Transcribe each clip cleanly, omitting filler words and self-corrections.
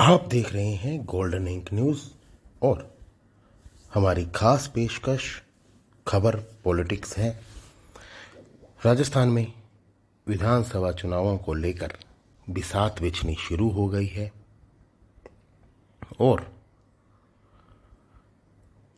आप देख रहे हैं गोल्डन इंक न्यूज़ और हमारी खास पेशकश खबर पॉलिटिक्स है। राजस्थान में विधानसभा चुनावों को लेकर बिसात बिछनी शुरू हो गई है और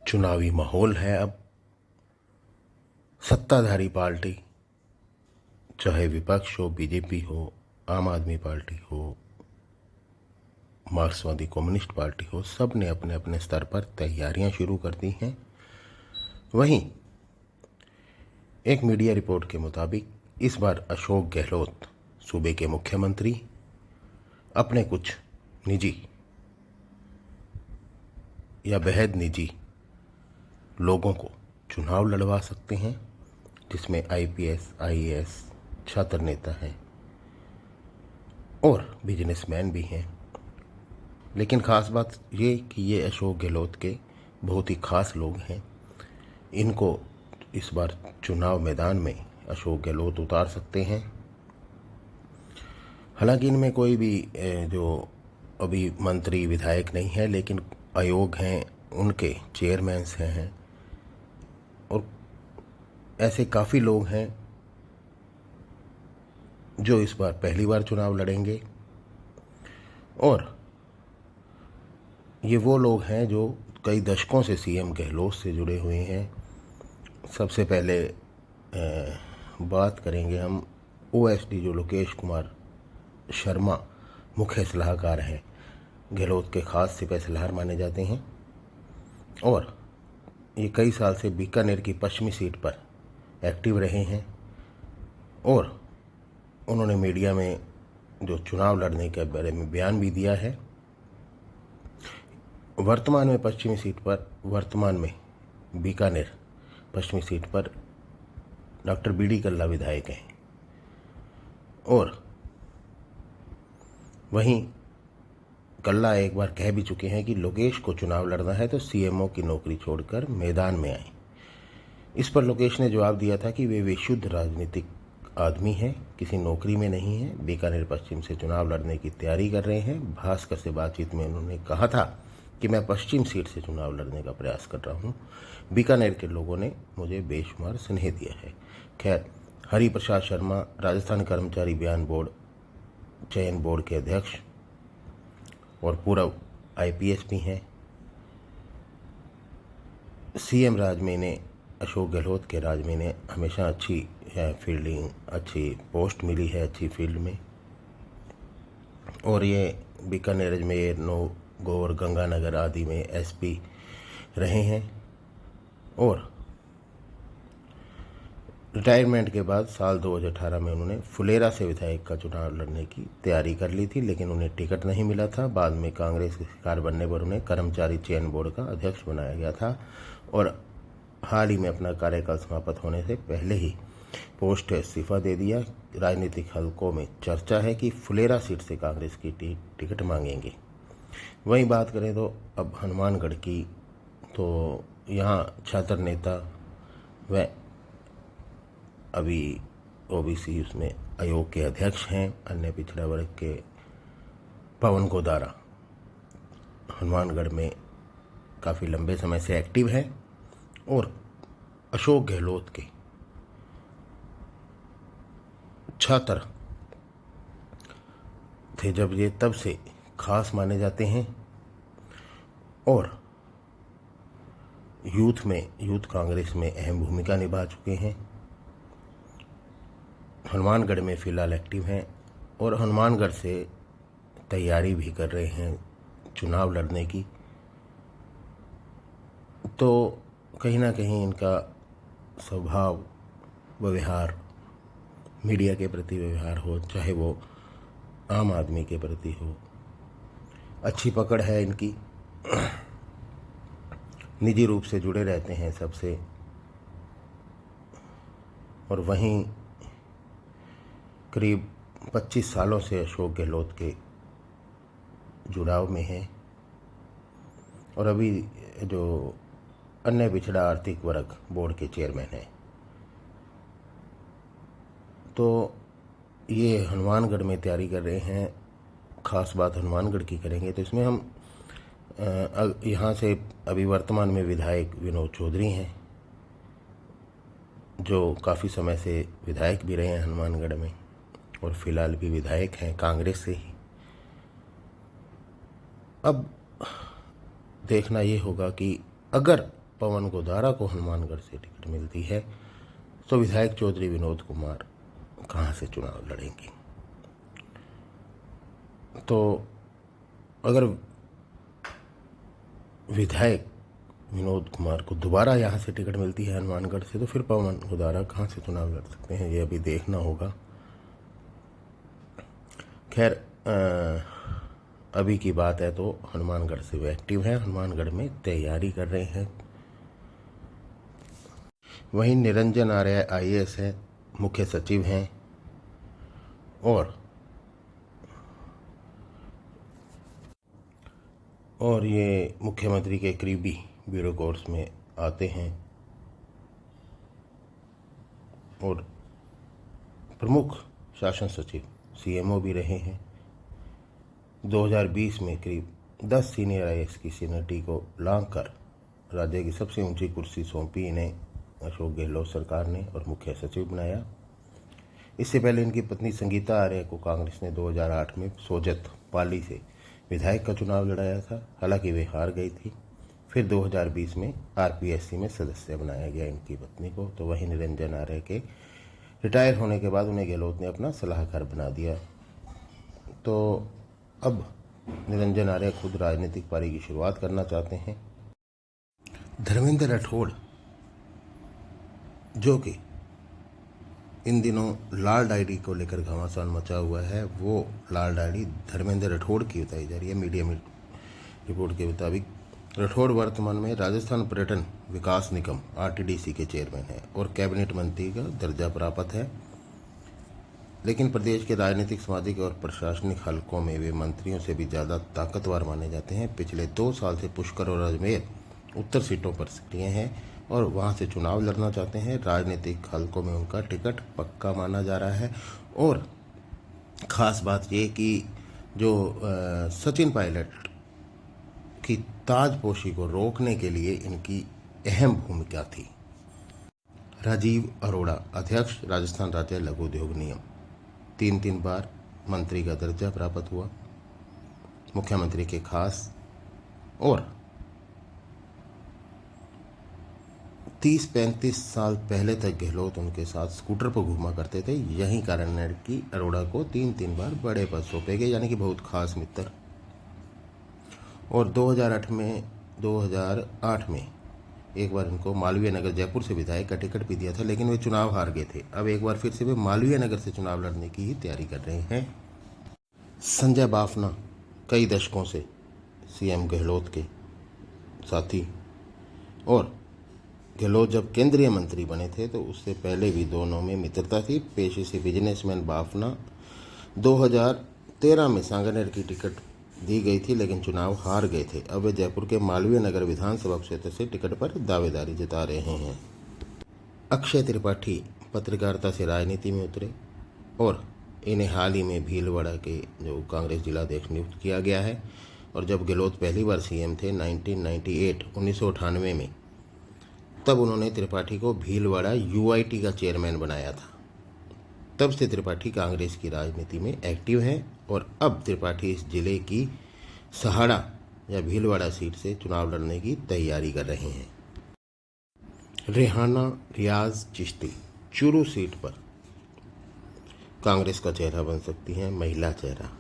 चुनावी माहौल है। अब सत्ताधारी पार्टी, चाहे विपक्ष हो, बीजेपी हो, आम आदमी पार्टी हो, मार्क्सवादी कम्युनिस्ट पार्टी हो, सब ने अपने अपने स्तर पर तैयारियां शुरू कर दी हैं। वहीं एक मीडिया रिपोर्ट के मुताबिक इस बार अशोक गहलोत सूबे के मुख्यमंत्री अपने कुछ निजी या बेहद निजी लोगों को चुनाव लड़वा सकते हैं, जिसमें आईपीएस, आईएएस, छात्र नेता हैं और बिजनेसमैन भी हैं। लेकिन ख़ास बात ये कि ये अशोक गहलोत के बहुत ही ख़ास लोग हैं। इनको इस बार चुनाव मैदान में अशोक गहलोत उतार सकते हैं। हालांकि इनमें कोई भी जो अभी मंत्री विधायक नहीं है, लेकिन आयोग हैं, उनके चेयरमैन्स हैं और ऐसे काफ़ी लोग हैं जो इस बार पहली बार चुनाव लड़ेंगे। और ये वो लोग हैं जो कई दशकों से सीएम गहलोत से जुड़े हुए हैं। सबसे पहले बात करेंगे हम ओएसडी, जो लोकेश कुमार शर्मा मुख्य सलाहकार हैं, गहलोत के खास सिपह सलाहकार माने जाते हैं और ये कई साल से बीकानेर की पश्चिमी सीट पर एक्टिव रहे हैं और उन्होंने मीडिया में जो चुनाव लड़ने के बारे में बयान भी दिया है। वर्तमान में बीकानेर पश्चिमी सीट पर डॉक्टर बीडी कल्ला विधायक हैं और वहीं कल्ला एक बार कह भी चुके हैं कि लोकेश को चुनाव लड़ना है तो सीएमओ की नौकरी छोड़कर मैदान में आए। इस पर लोकेश ने जवाब दिया था कि वे विशुद्ध राजनीतिक आदमी हैं, किसी नौकरी में नहीं है, बीकानेर पश्चिम से चुनाव लड़ने की तैयारी कर रहे हैं। भास्कर से बातचीत में उन्होंने कहा था कि मैं पश्चिम सीट से चुनाव लड़ने का प्रयास कर रहा हूं। बीकानेर के लोगों ने मुझे बेशुमार स्नेह दिया है। खैर, हरि प्रसाद शर्मा राजस्थान कर्मचारी बयान बोर्ड चयन बोर्ड के अध्यक्ष और पूर्व आईपीएस भी हैं। सीएम राज में ने अशोक गहलोत के राज में ने हमेशा अच्छी फील्डिंग, अच्छी पोस्ट मिली है, अच्छी फील्ड में। और ये बीकानेर अजमेर, नौगौर, गंगानगर आदि में एसपी रहे हैं और रिटायरमेंट के बाद साल 2018 में उन्होंने फुलेरा से विधायक का चुनाव लड़ने की तैयारी कर ली थी, लेकिन उन्हें टिकट नहीं मिला था। बाद में कांग्रेस के शिकार बनने पर उन्हें कर्मचारी चयन बोर्ड का अध्यक्ष बनाया गया था और हाल ही में अपना कार्यकाल समाप्त होने से पहले ही पोस्ट से इस्तीफा दे दिया। राजनीतिक हलकों में चर्चा है कि फुलेरा सीट से कांग्रेस की टिकट मांगेंगे। वहीं बात करें तो अब हनुमानगढ़ की, तो यहाँ छात्र नेता व अभी ओबीसी उसमें आयोग के अध्यक्ष हैं, अन्य पिछड़ा वर्ग के पवन गोदारा हनुमानगढ़ में काफ़ी लंबे समय से एक्टिव हैं और अशोक गहलोत के छात्र थे जब ये, तब से खास माने जाते हैं और यूथ कांग्रेस में अहम भूमिका निभा चुके हैं। हनुमानगढ़ में फ़िलहाल एक्टिव हैं और हनुमानगढ़ से तैयारी भी कर रहे हैं चुनाव लड़ने की। तो कहीं ना कहीं इनका स्वभाव, व्यवहार, मीडिया के प्रति व्यवहार हो, चाहे वो आम आदमी के प्रति हो, अच्छी पकड़ है इनकी। निजी रूप से जुड़े रहते हैं सबसे और वहीं करीब 25 सालों से अशोक गहलोत के जुड़ाव में हैं और अभी जो अन्य पिछड़ा आर्थिक वर्ग बोर्ड के चेयरमैन हैं। तो ये हनुमानगढ़ में तैयारी कर रहे हैं ख़ास बात हनुमानगढ़ की करेंगे तो इसमें हम यहाँ से अभी वर्तमान में विधायक विनोद चौधरी हैं, जो काफ़ी समय से विधायक भी रहे हैं हनुमानगढ़ में और फिलहाल भी विधायक हैं कांग्रेस से ही। अब देखना ये होगा कि अगर पवन गोदारा को हनुमानगढ़ से टिकट मिलती है तो विधायक चौधरी विनोद कुमार कहाँ से चुनाव लड़ेंगे। तो अगर विधायक विनोद कुमार को दोबारा यहाँ से टिकट मिलती है हनुमानगढ़ से तो फिर पवन गोदारा कहाँ से चुनाव लड़ सकते हैं, ये अभी देखना होगा। खैर अभी की बात है तो हनुमानगढ़ से वे एक्टिव हैं, हनुमानगढ़ में तैयारी कर रहे हैं। वहीं निरंजन आर्य IAS हैं, मुख्य सचिव हैं और ये मुख्यमंत्री के करीबी ब्यूरो कोर्स में आते हैं और प्रमुख शासन सचिव CMO भी रहे हैं। 2020 में करीब 10 सीनियर IAS की सीनियरिटी को लांघ कर राज्य की सबसे ऊंची कुर्सी सौंपी इन्हें अशोक गहलोत सरकार ने और मुख्य सचिव बनाया। इससे पहले इनकी पत्नी संगीता आर्य को कांग्रेस ने 2008 में सोजत पाली से विधायक का चुनाव लड़ाया था, हालांकि वे हार गई थी। फिर 2020 में RPSC में सदस्य बनाया गया इनकी पत्नी को। तो वहीं निरंजन आर्य के रिटायर होने के बाद उन्हें गहलोत ने अपना सलाहकार बना दिया। तो अब निरंजन आर्य खुद राजनीतिक पारी की शुरुआत करना चाहते हैं। धर्मेंद्र राठौड़, जो कि इन दिनों लाल डायरी को लेकर घमासान मचा हुआ है, वो लाल डायरी धर्मेंद्र राठौड़ की बताई जा रही है। मीडिया में रिपोर्ट के मुताबिक राठौड़ वर्तमान में राजस्थान पर्यटन विकास निगम RTDC के चेयरमैन हैं और कैबिनेट मंत्री का दर्जा प्राप्त है, लेकिन प्रदेश के राजनीतिक, सामाजिक और प्रशासनिक हलकों में वे मंत्रियों से भी ज़्यादा ताकतवर माने जाते हैं। पिछले 2 साल से पुष्कर और अजमेर उत्तर सीटों पर सक्रिय हैं और वहां से चुनाव लड़ना चाहते हैं। राजनीतिक हलकों में उनका टिकट पक्का माना जा रहा है और ख़ास बात ये कि जो सचिन पायलट की ताजपोशी को रोकने के लिए इनकी अहम भूमिका थी। राजीव अरोड़ा, अध्यक्ष राजस्थान राज्य लघु उद्योग निगम, 3 बार मंत्री का दर्जा प्राप्त हुआ, मुख्यमंत्री के खास, और 30-35 साल पहले तक गहलोत उनके साथ स्कूटर पर घूमा करते थे। यही कारण है कि अरोड़ा को 3 बार बड़े पद सौंपे गए, यानी कि बहुत खास मित्र। और 2008 में एक बार इनको मालवीय नगर जयपुर से विधायक का टिकट भी दिया था, लेकिन वे चुनाव हार गए थे। अब एक बार फिर से वे मालवीय नगर से चुनाव लड़ने की ही तैयारी कर रहे हैं। संजय बाफना कई दशकों से CM गहलोत के साथी, और गहलोत जब केंद्रीय मंत्री बने थे तो उससे पहले भी दोनों में मित्रता थी। पेशे से बिजनेसमैन बाफना 2013 में सांगानेर की टिकट दी गई थी, लेकिन चुनाव हार गए थे। अब वे जयपुर के मालवीय नगर विधानसभा क्षेत्र से टिकट पर दावेदारी जता रहे हैं। अक्षय त्रिपाठी पत्रकारिता से राजनीति में उतरे और इन्हें हाल ही में भीलवाड़ा के जो कांग्रेस जिलाध्यक्ष नियुक्त किया गया है। और जब गहलोत पहली बार CM थे 1998 में, तब उन्होंने त्रिपाठी को भीलवाड़ा UIT का चेयरमैन बनाया था। तब से त्रिपाठी कांग्रेस की राजनीति में एक्टिव हैं और अब त्रिपाठी इस जिले की सहाड़ा या भीलवाड़ा सीट से चुनाव लड़ने की तैयारी कर रहे हैं। रेहाना रियाज चिश्ती चूरू सीट पर कांग्रेस का चेहरा बन सकती हैं, महिला चेहरा।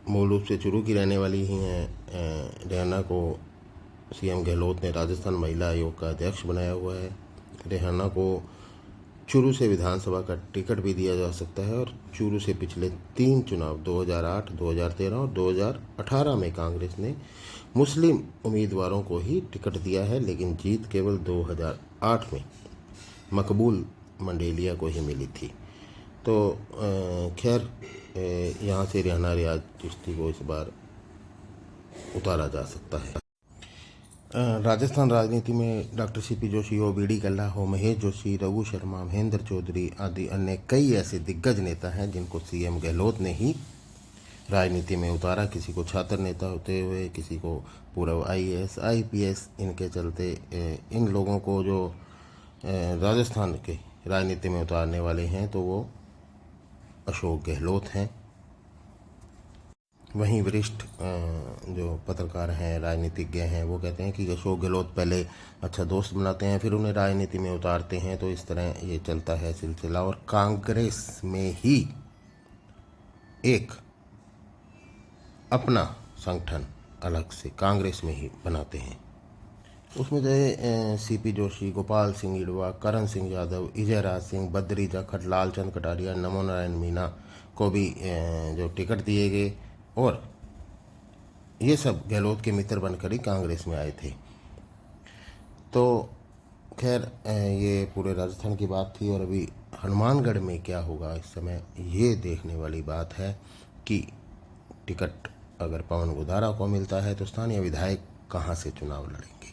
मूल रूप से चूरू की रहने वाली ही हैं। रेहाना को CM गहलोत ने राजस्थान महिला आयोग का अध्यक्ष बनाया हुआ है। रेहाना को चूरू से विधानसभा का टिकट भी दिया जा सकता है और चूरू से पिछले 3 चुनाव 2008, 2013 और 2018 में कांग्रेस ने मुस्लिम उम्मीदवारों को ही टिकट दिया है, लेकिन जीत केवल 2008 में मकबूल मंडेलिया को ही मिली थी। तो खैर यहाँ से रेहाना रियाज चिश्ती को इस बार उतारा जा सकता है। राजस्थान राजनीति में डॉक्टर CP जोशी हो, BD कल्ला हो, महेश जोशी, रघु शर्मा, महेंद्र चौधरी आदि अन्य कई ऐसे दिग्गज नेता हैं जिनको CM गहलोत ने ही राजनीति में उतारा, किसी को छात्र नेता होते हुए, किसी को पूर्व IAS IPS। इनके चलते इन लोगों को जो राजस्थान के राजनीति में उतारने वाले हैं तो वो अशोक गहलोत हैं। वहीं वरिष्ठ जो पत्रकार हैं, राजनीतिज्ञ हैं, वो कहते हैं कि अशोक गहलोत पहले अच्छा दोस्त बनाते हैं, फिर उन्हें राजनीति में उतारते हैं। तो इस तरह ये चलता है सिलसिला। और कांग्रेस में ही एक अपना संगठन अलग से कांग्रेस में ही बनाते हैं। उसमें जो है CP जोशी, गोपाल सिंह इडवा, करण सिंह यादव, इजयराज सिंह, बद्री जाखड़, लालचंद कटारिया, नमो नारायण मीणा को भी जो टिकट दिए गए। और ये सब गहलोत के मित्र बनकर ही कांग्रेस में आए थे। तो खैर ये पूरे राजस्थान की बात थी। और अभी हनुमानगढ़ में क्या होगा इस समय, ये देखने वाली बात है कि टिकट अगर पवन गोधारा को मिलता है तो स्थानीय विधायक कहाँ से चुनाव लड़ेंगे।